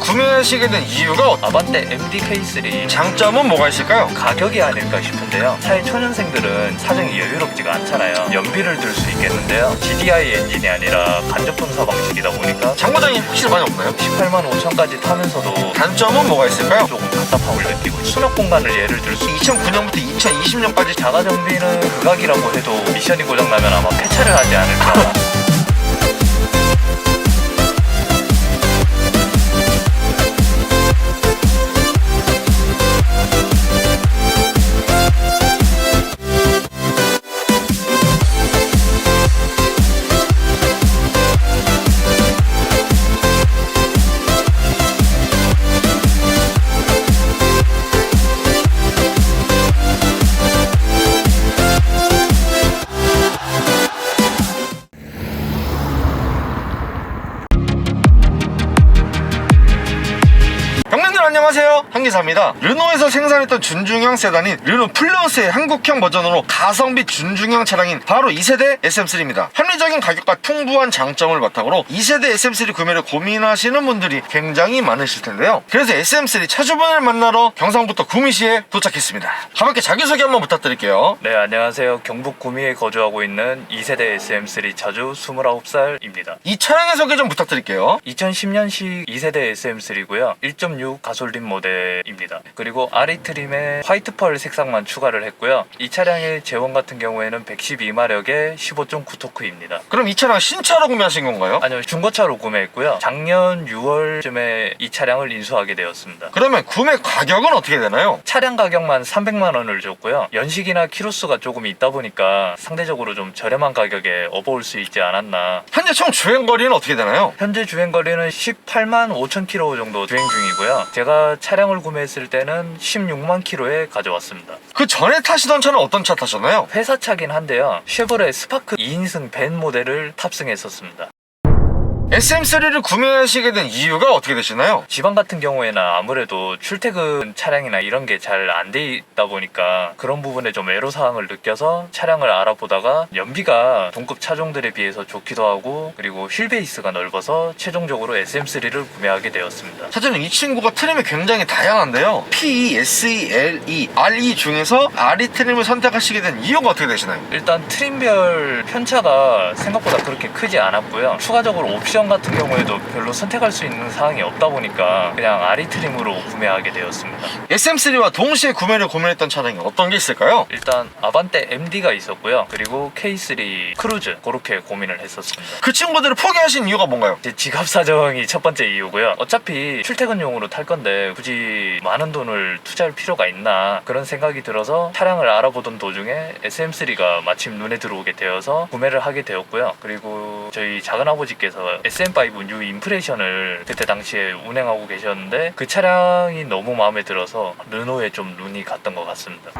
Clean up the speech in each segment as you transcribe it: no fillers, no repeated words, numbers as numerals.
구매하시게 된 이유가 아반떼 MD-K3 장점은 뭐가 있을까요? 가격이 아닐까 싶은데요. 사회 초년생들은 사정이 여유롭지가 않잖아요. 연비를 들 수 있겠는데요. GDI 엔진이 아니라 간접 분사 방식이다 보니까 장고장이 확실히 많이 없나요? 18만 5천까지 타면서도 단점은 뭐가 있을까요? 조금 답답함을 느끼고 수납 공간을 예를 들 수 2009년부터 2020년까지 자가 정비는 극악이라고 해도 미션이 고장나면 아마 폐차를 하지 않을까. 안녕하세요, 한기사입니다. 르노에서 생산했던 준중형 세단인 르노 플러스의 한국형 버전으로 가성비 준중형 차량인 바로 2세대 SM3입니다. 합리적인 가격과 풍부한 장점을 바탕으로 2세대 SM3 구매를 고민하시는 분들이 굉장히 많으실 텐데요. 그래서 SM3 차주분을 만나러 경상북도 구미시에 도착했습니다. 가볍게 자기소개 한번 부탁드릴게요. 네, 안녕하세요. 경북 구미에 거주하고 있는 2세대 SM3 차주 29살입니다. 이 차량의 소개 좀 부탁드릴게요. 2010년식 2세대 SM3고요. 1.6 가솔린 모델입니다. 그리고 RE 트림에 화이트 펄 색상만 추가를 했고요. 이 차량의 제원 같은 경우에는 112마력의 15.9토크입니다. 그럼 이 차량 신차로 구매하신 건가요? 아니요, 중고차로 구매했고요. 작년 6월쯤에 이 차량을 인수하게 되었습니다. 그러면 구매 가격은 어떻게 되나요? 차량 가격만 300만 원을 줬고요. 연식이나 키로수가 조금 있다 보니까 상대적으로 좀 저렴한 가격에 업어올 수 있지 않았나. 현재 총 주행거리는 어떻게 되나요? 현재 주행거리는 18만 5천 킬로 정도 주행 중이고요. 제가 차량을 구매했을 때는 16만 킬로에 가져왔습니다. 그 전에 타시던 차는 어떤 차 타셨나요? 회사 차긴 한데요. 쉐보레 스파크 2인승 벤 모델을 탑승했었습니다. SM3를 구매하시게 된 이유가 어떻게 되시나요? 지방 같은 경우에는 아무래도 출퇴근 차량이나 이런 게 잘 안 돼 있다 보니까 그런 부분에 좀 애로사항을 느껴서 차량을 알아보다가 연비가 동급 차종들에 비해서 좋기도 하고 그리고 휠 베이스가 넓어서 최종적으로 SM3를 구매하게 되었습니다. 사실은 이 친구가 트림이 굉장히 다양한데요. PE, SE, LE, RE 중에서 RE 트림을 선택하시게 된 이유가 어떻게 되시나요? 일단 트림별 편차가 생각보다 그렇게 크지 않았고요. 추가적으로 옵션 같은 경우에도 별로 선택할 수 있는 사항이 없다 보니까 그냥 RE 트림으로 구매하게 되었습니다. SM3와 동시에 구매를 고민했던 차량이 어떤 게 있을까요? 일단 아반떼 MD가 있었고요. 그리고 K3 크루즈 그렇게 고민을 했었습니다. 그 친구들을 포기하신 이유가 뭔가요? 제 지갑 사정이 첫 번째 이유고요. 어차피 출퇴근용으로 탈 건데 굳이 많은 돈을 투자할 필요가 있나 그런 생각이 들어서 차량을 알아보던 도중에 SM3가 마침 눈에 들어오게 되어서 구매를 하게 되었고요. 그리고 저희 작은아버지께서 SM5 뉴 임프레션을 그때 당시에 운행하고 계셨는데 그 차량이 너무 마음에 들어서 르노에 좀 눈이 갔던 것 같습니다.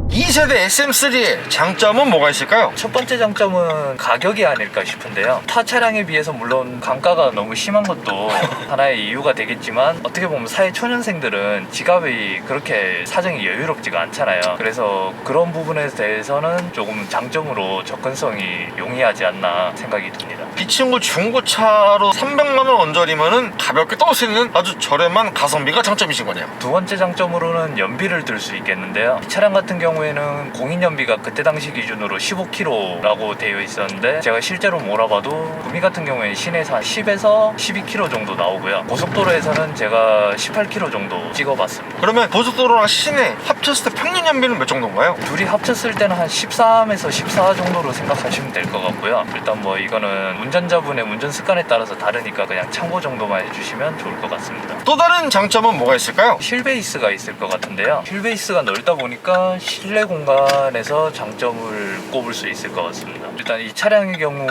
2세대 SM3의 장점은 뭐가 있을까요? 첫 번째 장점은 가격이 아닐까 싶은데요. 타 차량에 비해서 물론 감가가 너무 심한 것도 하나의 이유가 되겠지만 어떻게 보면 사회 초년생들은 지갑이 그렇게 사정이 여유롭지가 않잖아요. 그래서 그런 부분에 대해서는 조금 장점으로 접근성이 용이하지 않나 생각이 듭니다. 이 친구 중고차로 300만 원 언저리면은 가볍게 떠올 수 있는 아주 저렴한 가성비가 장점이신 거네요. 두 번째 장점으로는 연비를 들 수 있겠는데요. 이 차량 같은 경우에는 공인연비가 그때 당시 기준으로 15km라고 되어 있었는데 제가 실제로 몰아봐도 구미 같은 경우에는 시내에서 한 10에서 12km 정도 나오고요. 고속도로에서는 제가 18km 정도 찍어봤습니다. 그러면 고속도로랑 시내 합쳤을 때 평균 연비는 몇 정도인가요? 둘이 합쳤을 때는 한 13에서 14 정도로 생각하시면 될 것 같고요. 일단 뭐 이거는 운전자분의 운전 습관에 따라서 다르니까 그냥 참고 정도만 해주시면 좋을 것 같습니다. 또 다른 장점은 뭐가 있을까요? 휠 베이스가 있을 것 같은데요. 휠 베이스가 넓다 보니까 실내 공간에서 장점을 꼽을 수 있을 것 같습니다. 일단 이 차량의 경우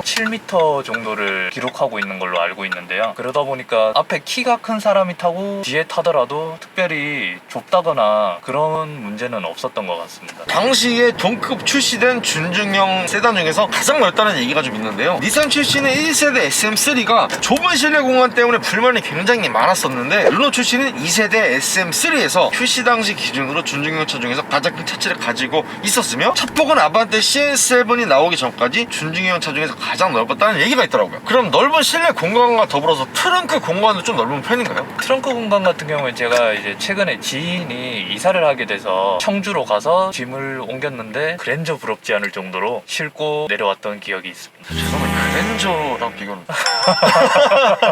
2.7m 정도를 기록하고 있는 걸로 알고 있는데요. 그러다 보니까 앞에 키가 큰 사람이 타고 뒤에 타더라도 특별히 좁다거나 그런 문제는 없었던 것 같습니다. 당시에 동급 출시된 준중형 세단 중에서 가장 넓다는 얘기가 좀 있는데요. 닛산 출시는 1세대 SM3가 좁은 실내 공간 때문에 불만이 굉장히 많았었는데 르노 출시는 2세대 SM3에서 출시 당시 기준으로 준중형 차 중에서 가장 큰 차체를 가지고 있었으며 첫 폭은 아반떼 CN7 7번이 나오기 전까지 준중형 차 중에서 가장 넓었다는 얘기가 있더라고요. 그럼 넓은 실내 공간과 더불어서 트렁크 공간도 좀 넓은 편인가요? 트렁크 공간 같은 경우에 제가 이제 최근에 지인이 이사를 하게 돼서 청주로 가서 짐을 옮겼는데 그랜저 부럽지 않을 정도로 싣고 내려왔던 기억이 있습니다. 죄송해요. 그랜저랑 비교는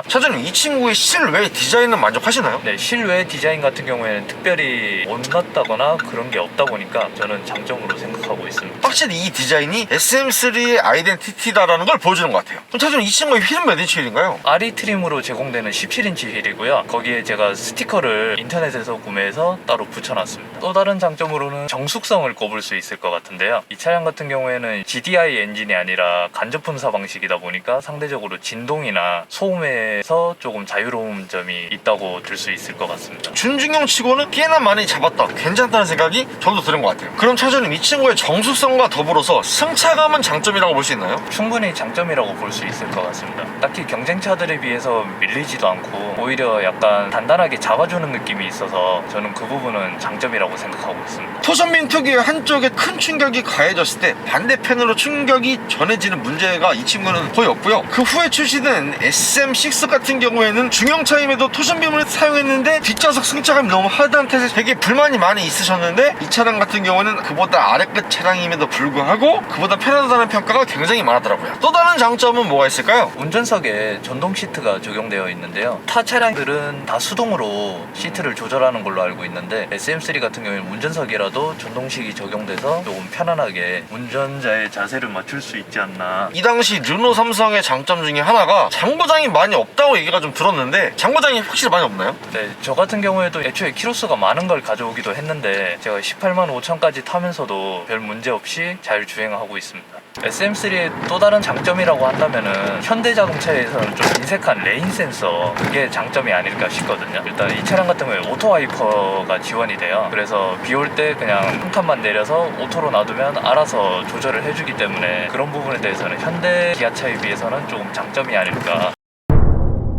차주님, 이 친구의 실외 디자인은 만족하시나요? 네, 실외 디자인 같은 경우에는 특별히 못났다거나 그런 게 없다 보니까 저는 장점으로 생각하고 있습니다. 확실히 이 디자인이 SM3의 아이덴티티다라는 걸 보여주는 것 같아요. 그럼 차주님, 이 친구의 휠은 몇 인치 휠인가요? RE 트림으로 제공되는 17인치 휠이고요. 거기에 제가 스티커를 인터넷에서 구매해서 따로 붙여놨습니다. 또 다른 장점으로는 정숙성을 꼽을 수 있을 것 같은데요. 이 차량 같은 경우에는 GDI 엔진이 아니라 간접 분사 방식이다 보니까 상대적으로 진동이나 소음에서 조금 자유로운 점이 있다고 들 수 있을 것 같습니다. 준중형 치고는 꽤나 많이 잡았다, 괜찮다는 생각이 저도 드는 것 같아요. 그럼 차주님, 이 친구의 정숙성과 더불어서 승차감은 장점이라고 볼 수 있나요? 충분히 장점이라고 볼 수 있을 것 같습니다. 딱히 경쟁차들에 비해서 밀리지도 않고 오히려 약간 단단하게 잡아주는 느낌이 있어서 저는 그 부분은 장점이라고 생각하고 있습니다. 토션빔 특유의 한쪽에 큰 충격이 가해졌을 때 반대편으로 충격이 전해지는 문제가 이 친구는 거의 없고요. 그 후에 출시된 SM6 같은 경우에는 중형차임에도 토션빔을 사용했는데 뒷좌석 승차감이 너무 하드한 탓에 되게 불만이 많이 있으셨는데, 이 차량 같은 경우는 그보다 아래급 차량임에도 불구하고 그보다 편하다는 평가가 굉장히 많았더라고요. 또 다른 장점은 뭐가 있을까요? 운전석에 전동 시트가 적용되어 있는데요. 타 차량들은 다 수동으로 시트를 조절하는 걸로 알고 있는데 SM3 같은 경우에는 운전석이라도 전동식이 적용돼서 조금 편안하게 운전자의 자세를 맞출 수 있지 않나. 이 당시 르노 삼성의 장점 중에 하나가 장고장이 많이 없다고 얘기가 좀 들었는데, 장고장이 확실히 많이 없나요? 네, 저 같은 경우에도 애초에 키로수가 많은 걸 가져오기도 했는데 제가 18만 5천까지 타면서도 별 문제 없이 잘 주행하고 있습니다. SM3의 또 다른 장점이라고 한다면은 현대자동차에서는 좀 인색한 레인 센서, 그게 장점이 아닐까 싶거든요. 일단 이 차량 같은 경우에 오토 와이퍼가 지원이 돼요. 그래서 비 올 때 그냥 한 칸만 내려서 오토로 놔두면 알아서 조절을 해주기 때문에 그런 부분에 대해서는 현대 기아차에 비해서는 조금 장점이 아닐까.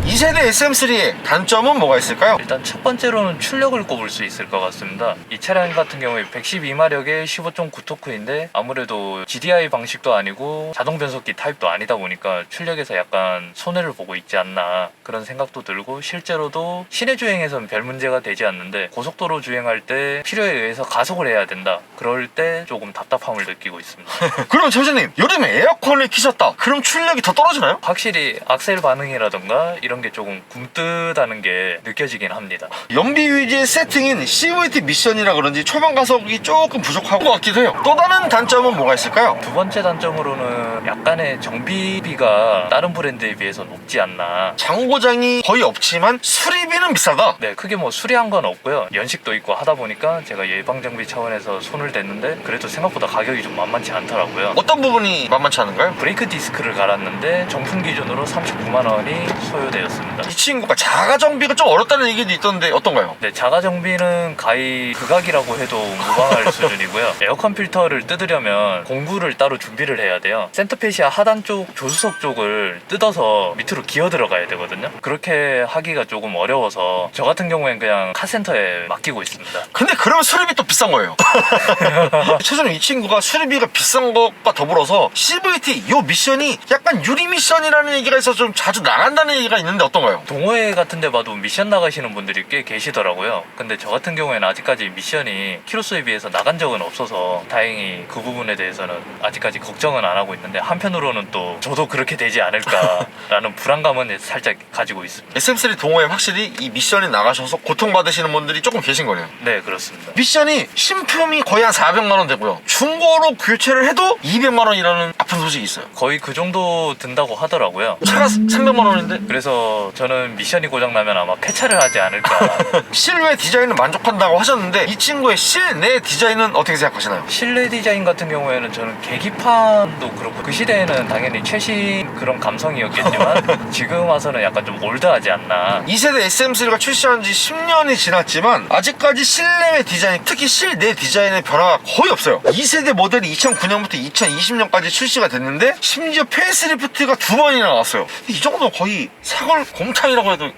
2세대 SM3의 단점은 뭐가 있을까요? 일단 첫 번째로는 출력을 꼽을 수 있을 것 같습니다. 이 차량 같은 경우에 112마력의 15.9토크인데 아무래도 GDI 방식도 아니고 자동 변속기 타입도 아니다 보니까 출력에서 약간 손해를 보고 있지 않나 그런 생각도 들고, 실제로도 시내 주행에서는 별 문제가 되지 않는데 고속도로 주행할 때 필요에 의해서 가속을 해야 된다, 그럴 때 조금 답답함을 느끼고 있습니다. 그럼 차주님, 여름에 에어컨을 키셨다, 그럼 출력이 더 떨어지나요? 확실히 악셀 반응이라던가 이런 게 조금 굼뜨다는 게 느껴지긴 합니다. 연비 위주의 세팅인 CVT 미션이라 그런지 초반 가속이 조금 부족한 것 같기도 해요. 또 다른 단점은 뭐가 있을까요? 두 번째 단점으로는 약간의 정비비가 다른 브랜드에 비해서 높지 않나. 장고장이 거의 없지만 수리비는 비싸다. 네, 크게 뭐 수리한 건 없고요. 연식도 있고 하다 보니까 제가 예방정비 차원에서 손을 댔는데 그래도 생각보다 가격이 좀 만만치 않더라고요. 어떤 부분이 만만치 않은가요? 브레이크 디스크를 갈았는데 정품 기준으로 39만 원이 소요되었습니다. 이 친구가 자가 정비가 좀 어렵다는 얘기도 있던데 어떤가요? 네, 자가 정비는 가히 극악이라고 해도 무방할 수준이고요. 에어컨 필터를 뜯으려면 공구를 따로 준비를 해야 돼요. 센터페시아 하단 쪽 조수석 쪽을 뜯어서 밑으로 기어 들어가야 되거든요. 그렇게 하기가 조금 어려워서 저 같은 경우엔 그냥 카센터에 맡기고 있습니다. 근데 그러면 수리비 또 비싼 거예요. 최소한 이 친구가 수리비가 비싼 것과 더불어서 CVT 요 미션이 약간 유리 미션이라는 얘기가 있어서 좀 자주 나간다는 얘기가 있는데 어떤가요? 동호회 같은 데 봐도 미션 나가시는 분들이 꽤 계시더라고요. 근데 저 같은 경우에는 아직까지 미션이 키로수에 비해서 나간 적은 없어서 다행히 그 부분에 대해서는 아직까지 걱정은 안 하고 있는데, 한편으로는 또 저도 그렇게 되지 않을까라는 불안감은 살짝 가지고 있습니다. SM3 동호회 확실히 이 미션이 나가셔서 고통받으시는 분들이 조금 계신 거네요. 네, 그렇습니다. 미션이 신품이 거의 한 400만 원 되고요, 중고로 교체를 해도 200만 원이라는 아픈 소식이 있어요. 거의 그 정도 든다고 하더라고요. 차가 300만 원인데 그래서 저는 미션이 고장나면 아마 폐차를 하지 않을까. 실외 디자인은 만족한다고 하셨는데, 이 친구의 실내 디자인은 어떻게 생각하시나요? 실내 디자인 같은 경우에는 저는 계기판도 그렇고 그 시대에는 당연히 최신 그런 감성이었겠지만 지금 와서는 약간 좀 올드하지 않나. 2세대 SM3가 출시한 지 10년이 지났지만 아직까지 실내외 디자인, 특히 실내 디자인의 변화가 거의 없어요. 2세대 모델이 2009년부터 2020년까지 출시가 됐는데 심지어 페이스리프트가 2번이나 나왔어요. 이 정도면 거의 사골 곰탕이라고 해도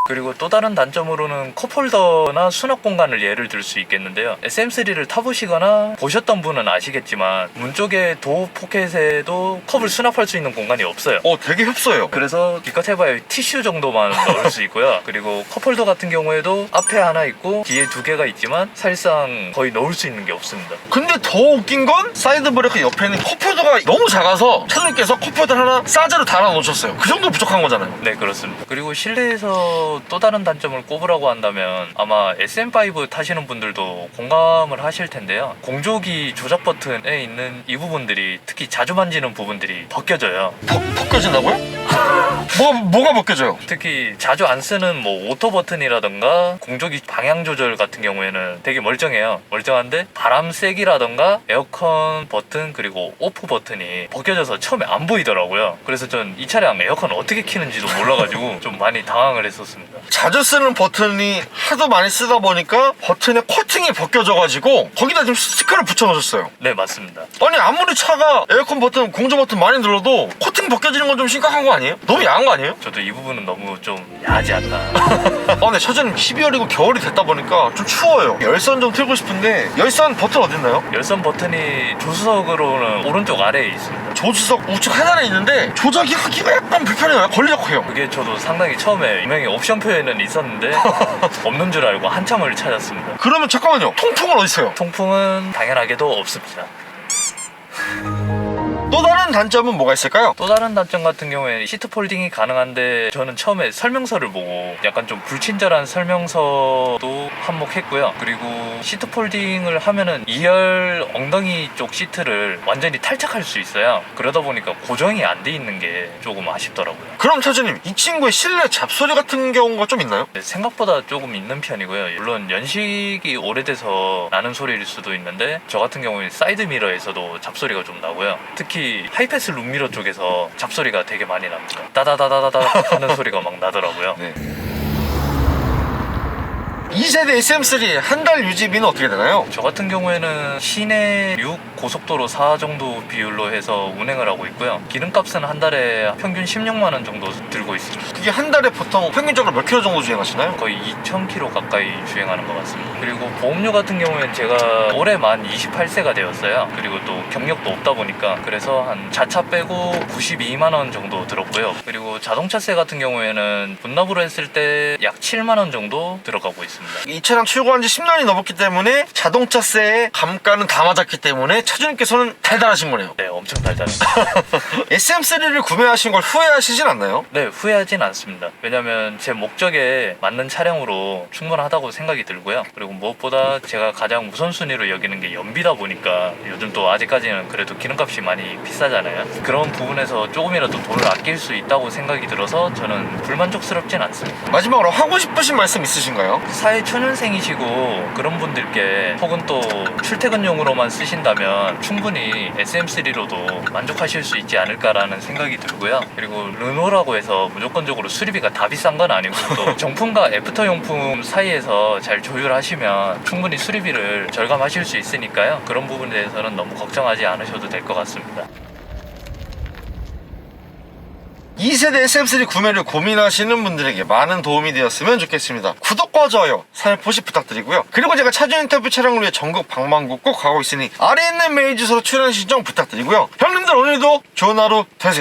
그리고 또 다른 단점으로는 컵홀더나 수납 공간을 예를 들 수 있겠는데요. SM3를 타보시거나 보셨던 분은 아시겠지만 문 쪽에 도어 포켓에도 컵을 수납할 수 있는 공간이 없어요. 되게 협소해요. 그래서 기껏 해봐야 티슈 정도만 넣을 수 있고요. 그리고 컵홀더 같은 경우에도 앞에 하나 있고 뒤에 두 개가 있지만 사실상 거의 넣을 수 있는 게 없습니다. 근데 더 웃긴 건 사이드 브레이크 옆에 있는 컵홀더가 너무 작아서 차주님께서 컵홀더 하나 싸제로 달아 놓으셨어요. 그 정도 부족한 거잖아요. 네, 그렇습니다. 그리고 실내에서 또 다른 단점을 꼽으라고 한다면 아마 SM5 타시는 분들도 공감을 하실 텐데요. 공조기 조작 버튼에 있는 이 부분들이 특히 자주 만지는 부분들이 벗겨져요. 벗겨진다고요? 뭐가 벗겨져요? 특히 자주 안 쓰는 뭐 오토 버튼이라던가 공조기 방향 조절 같은 경우에는 되게 멀쩡해요. 멀쩡한데 바람 세기라던가 에어컨 버튼 그리고 오프 버튼이 벗겨져서 처음에 안 보이더라고요. 그래서 전 이 차량 에어컨 어떻게 켜는지도 몰라가지고 좀 많이 당황을 했었습니다. 자주 쓰는 버튼이 하도 많이 쓰다 보니까 버튼에 코팅이 벗겨져가지고 거기다 지금 스티커를 붙여놓으셨어요. 네, 맞습니다. 아니 아무리 차가 에어컨 버튼, 공조 버튼 많이 눌러도 코팅 벗겨지는 건 좀 심각한 거 아니에요? 너무 야한 거 아니에요? 저도 이 부분은 너무 좀 야하지 않나. 네, 차주님 12월이고 겨울이 됐다 보니까 좀 추워요. 열선 좀 틀고 싶은데 열선 버튼 어딨나요? 열선 버튼이 조수석으로는 오른쪽 아래에 있습니다. 조수석 우측 하단에 있는데 조작이 하기가 약간 불편해요. 걸리적고 해요. 그게 저도 상당히 처음에 분명히 옵션 표에는 있었는데 없는 줄 알고 한참을 찾았습니다. 그러면 잠깐만요. 통풍은 어디 있어요? 통풍은 당연하게도 없습니다. 또 다른 단점은 뭐가 있을까요? 또 다른 단점 같은 경우에 시트 폴딩이 가능한데 저는 처음에 설명서를 보고 약간 좀 불친절한 설명서도 한몫했고요. 그리고 시트 폴딩을 하면은 2열 엉덩이 쪽 시트를 완전히 탈착할 수 있어요. 그러다 보니까 고정이 안 돼 있는 게 조금 아쉽더라고요. 그럼 차주님 이 친구의 실내 잡소리 같은 경우가 좀 있나요? 생각보다 조금 있는 편이고요. 물론 연식이 오래돼서 나는 소리일 수도 있는데 저 같은 경우에 사이드 미러에서도 잡소리가 좀 나고요. 특히 하이패스 룸미러 쪽에서 잡소리가 되게 많이 납니다. 따다다다다다 하는 소리가 막 나더라고요. 네. 2세대 SM3 한 달 유지비는 어떻게 되나요? 저 같은 경우에는 시내 6, 고속도로 4 정도 비율로 해서 운행을 하고 있고요. 기름값은 한 달에 평균 16만 원 정도 들고 있습니다. 그게 한 달에 보통 평균적으로 몇 킬로 정도 주행하시나요? 거의 2,000km 가까이 주행하는 것 같습니다. 그리고 보험료 같은 경우에는 제가 올해 만 28세가 되었어요. 그리고 또 경력도 없다 보니까 그래서 한 자차 빼고 92만 원 정도 들었고요. 그리고 자동차세 같은 경우에는 분납으로 했을 때 약 7만 원 정도 들어가고 있습니다. 이 차량 출고한 지 10년이 넘었기 때문에 자동차세의 감가는 다 맞았기 때문에 차주님께서는 달달하신 거네요. 네, 엄청 달달해요. SM3를 구매하신 걸 후회하시진 않나요? 네, 후회하진 않습니다. 왜냐면 제 목적에 맞는 차량으로 충분하다고 생각이 들고요. 그리고 무엇보다 제가 가장 우선순위로 여기는 게 연비다 보니까 요즘 또 아직까지는 그래도 기름값이 많이 비싸잖아요. 그런 부분에서 조금이라도 돈을 아낄 수 있다고 생각이 들어서 저는 불만족스럽진 않습니다. 마지막으로 하고 싶으신 말씀 있으신가요? 사회 초년생이시고 그런 분들께 혹은 또 출퇴근용으로만 쓰신다면 충분히 SM3로도 만족하실 수 있지 않을까라는 생각이 들고요. 그리고 르노라고 해서 무조건적으로 수리비가 다 비싼 건 아니고 또 정품과 애프터 용품 사이에서 잘 조율하시면 충분히 수리비를 절감하실 수 있으니까요. 그런 부분에 대해서는 너무 걱정하지 않으셔도 될 것 같습니다. 2세대 SM3 구매를 고민하시는 분들에게 많은 도움이 되었으면 좋겠습니다. 구독과 좋아요, 살포시 부탁드리고요. 그리고 제가 차주 인터뷰 촬영을 위해 전국 방방곡 꼭 가고 있으니 아래에 있는 메일 주소로 출연 신청 부탁드리고요. 형님들 오늘도 좋은 하루 되세요.